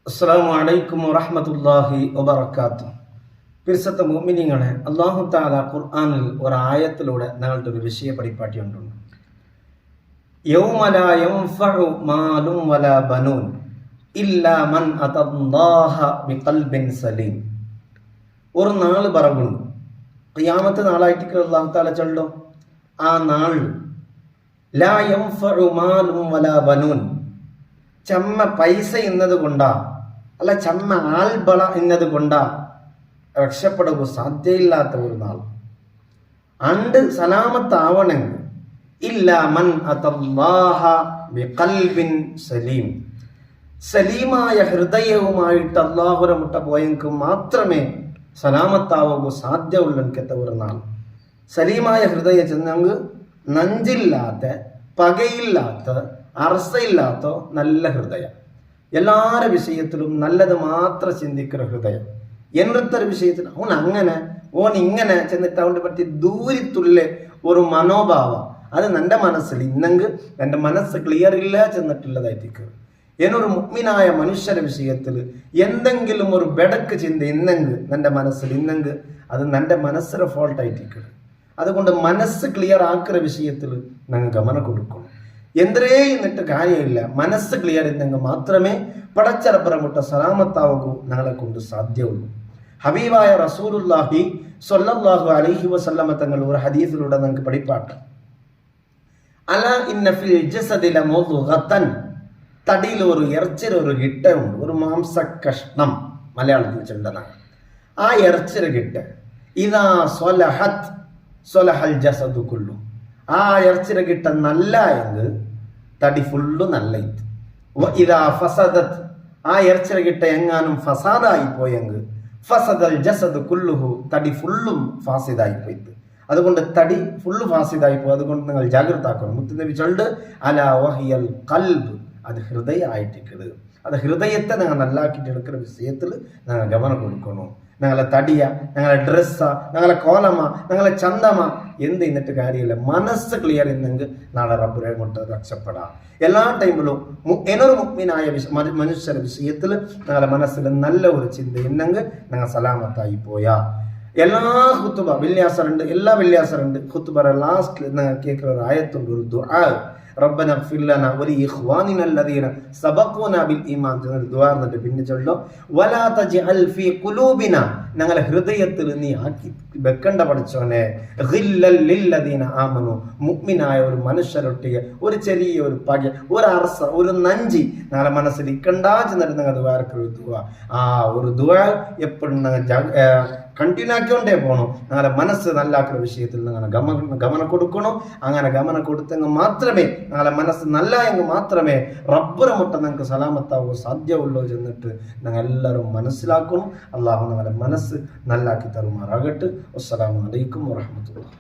അസ്സലാമു അലൈക്കും വറഹ്മത്തുള്ളാഹി വബറകാതുഹു. പിർസത്തെ മുഅ്മിനീങ്ങളെ, അല്ലാഹു തആല ഖുർആനിൽ ഒരായത്തിലൂടെ ഞങ്ങളുടെ ഒരു വിഷയ പരിപാടി ഉണ്ടുണ്ട്. യൗമ ലാ യൻഫഉ മാലും വലാ ബനൂൻ ഇല്ലാ മൻ അതല്ലാഹ ബിഖൽബിൻ സലീം. ഒരു നാൾ പറവുണ്ട്, ഖിയാമത്ത് നാളായിട്ട് അല്ലാഹു തആല ചൊല്ലും. ആ നാൾ ലാ യൻഫഉ മാലും വലാ ബനൂൻ, ചമ്മ പൈസ എന്നത് കൊണ്ടാ അല്ല ചമ്മ ആൽബള എന്നത് കൊണ്ടാ രക്ഷപ്പെടുക സാധ്യയില്ലാത്ത ഒരു നാൾ. അണ്ട് സലാമത്താവണമെങ്കിൽ ഇല്ല മൻ അതല്ലാഹ ബിഖൽബിൻ സലീം, സലീമായ ഹൃദയവുമായിട്ട് അല്ലാഹുവിനെ മുട്ട പോയെങ്കിൽ മാത്രമേ സലാമത്താവുക സാധ്യമുള്ളെത്ത ഒരു നാൾ. സലീമായ ഹൃദയം ചെന്നെങ്കിൽ നഞ്ചില്ലാത്ത, പകയില്ലാത്ത, അറസയില്ലാത്ത നല്ല ഹൃദയം, എല്ലാവരുടെ വിഷയത്തിലും നല്ലത് മാത്രം ചിന്തിക്കുന്ന ഹൃദയം. എന്നൊരു വിഷയത്തിൽ ഓൻ അങ്ങനെ ഓൻ ഇങ്ങനെ ചെന്നിട്ട് അവനെ പറ്റി ദൂരത്തുള്ള ഒരു മനോഭാവം അത് എൻ്റെ മനസ്സിൽ ഇന്നെങ്കിൽ എൻ്റെ മനസ്സ് ക്ലിയർ ഇല്ല ചെന്നിട്ടുള്ളതായിരിക്കും. എന്നൊരു മുഅ്മിനായ മനുഷ്യരുടെ വിഷയത്തിൽ എന്തെങ്കിലും ഒരു ബെടക്ക് ചിന്ത ഇന്നെങ്കിൽ എൻ്റെ മനസ്സിൽ ഇന്നെങ്കിൽ അത് എൻ്റെ മനസ്സിലെ ഫോൾട്ടായിരിക്കും. അതുകൊണ്ട് മനസ്സ് ക്ലിയർ ആക്കുന്ന വിഷയത്തിൽ ഞങ്ങൾ ഗമനം കൊടുക്കണം. എന്തരേ എന്നിട്ട് കാര്യമില്ല, മനസ്സ് ക്ലിയർ ഇന്നെങ്കിൽ മാത്രമേ പടച്ചറപ്പുറമുട്ട സലാമത്താവൂ ഞങ്ങളെ കൊണ്ട് സാധ്യമുള്ളൂ. ഹബീബായ റസൂലുള്ളാഹി സ്വല്ലല്ലാഹു അലൈഹി വസല്ലമ തങ്ങൾ ഒരു ഹദീസിലൂടെ നമുക്ക് പഠിപ്പാട്ട്. അലാ ഇന്ന ഫിൽ ജസദി ലമുദ്ഗതൻ, തടിയിൽ ഒരു ഇറച്ചിയുടെ ഒരു ഗിട്ട ഉണ്ട്, ഒരു മാംസ കഷ്ണം മലയാളത്തിൽ ചൊല്ലതാണ്. ആ ഇറച്ചിയുടെ ഗിട്ട ഇദാ സ്വലഹത് സ്വലഹൽ ജസദു കുല്ലു, ആ ഇറച്ചിയുടെ ഗിട്ട നല്ല എങ്കിൽ തടി ഫുള്ളു നല്ല. ഇദാ ഫസദത്, ആ ഇറച്ചിയുടെ ഗിട്ട എങ്ങാനും ഫസാദായി പോയെങ്കിൽ ഫസദൽ ജസദ് കുല്ലുഹു, തടി ഫുള്ളും ഫാസിദായി പോയിട്ട്. അതുകൊണ്ട് തടി ഫുള്ള് ഫാസിദായി പോയി. അതുകൊണ്ട് നിങ്ങൾ ജാഗ്രത ആക്കണം. മുത്തുനബി ചൊല്ല് അലാ വഹിയൽ ഖൽബ്, അത് ഹൃദയമായിട്ടിരിക്കുന്നത്. അത് ഹൃദയത്തെ ഞങ്ങൾ നല്ലാക്കിയിട്ട് എടുക്കുന്ന വിഷയത്തിൽ ഞങ്ങൾ ഗമനം കൊടുക്കണം. ഞങ്ങളെ തടിയ, ഞങ്ങളെ ഡ്രസ്സാ, ഞങ്ങളെ കോലമ, ഞങ്ങളെ ചന്തമ എന്ത് എന്നിട്ട് കാര്യമില്ല. മനസ്സ് ക്ലിയർ ഇന്നെങ്കിൽ നാളെ റബ്ബുരെ കൊണ്ട് രക്ഷപ്പെടാം. എല്ലാ ടൈമിലും എന്നൊരു മുഅ്മിനായ മനുഷ്യരുടെ വിഷയത്തിൽ ഞങ്ങളുടെ മനസ്സിൽ നല്ല ഒരു ചിന്ത ഇന്നെങ്കിൽ ഞങ്ങൾ സലാമത്തായി പോയാ. എല്ലാ ഖുതുബ വെള്ളിയാസറുണ്ട്, എല്ലാ വെള്ളിയാസറുണ്ട് ഖുതുബ ലാസ്റ്റിൽ ഞങ്ങൾ കേൾക്കുന്ന ഒരു ആയത്തുണ്ട്, ഒരു ദുആ. റബ്ബന ഇഗ്ഫിർ ലനാ വലിഇഖ്വാനിന അല്ലദീന സബഖൂനാ ബിൽ ഈമാൻ എന്നൊരു ദുആ എന്നിട്ട് പിന്നെ ചൊല്ലോ വലാ തജ്അൽ ഫീ ഖുലൂബിന, ഞങ്ങളുടെ ഹൃദയത്തിൽ നീ ആക്കി വെക്കണ്ട പഠിച്ചോനെ ഗില്ലൽ ലില്ലദീന ആമനു, മുഅ്മിനായ ഒരു മനുഷ്യരൊട്ടിಗೆ ഒരു ചെറിയ ഒരു പക, ഒരു അർസ, ഒരു നഞ്ചി ഞങ്ങളുടെ മനസ്സിൽ ഇക്കണ്ടാ ചെന്നിട്ട് ഞങ്ങൾ ദുആർക്കൊരു ദുആ. ആ ഒരു ദുആ എപ്പോഴും ഞങ്ങൾ കണ്ടിന്യൂ ആക്കിക്കൊണ്ടേ പോകണം. ഞങ്ങളുടെ മനസ്സ് നല്ലാക്കുന്ന വിഷയത്തിൽ ഞങ്ങൾ ഗമനം കൊടുക്കണം. അങ്ങനെ ഗമനം കൊടുത്തെങ്കിൽ മാത്രമേ ഞങ്ങളുടെ മനസ്സ് നല്ല എങ്കിൽ മാത്രമേ റബ്ബുറെ മുട്ട ഞങ്ങൾക്ക് സലാമത്താവുക സാധ്യമുള്ളൂ ചെന്നിട്ട് ഞങ്ങൾ എല്ലാവരും മനസ്സിലാക്കണം. അള്ളാഹു ഞങ്ങളുടെ മനസ്സ് നല്ലാക്കി തരുമാറാകട്ടെ. അസ്സലാമു അലൈക്കും വറഹ്മത്തുള്ളാഹി.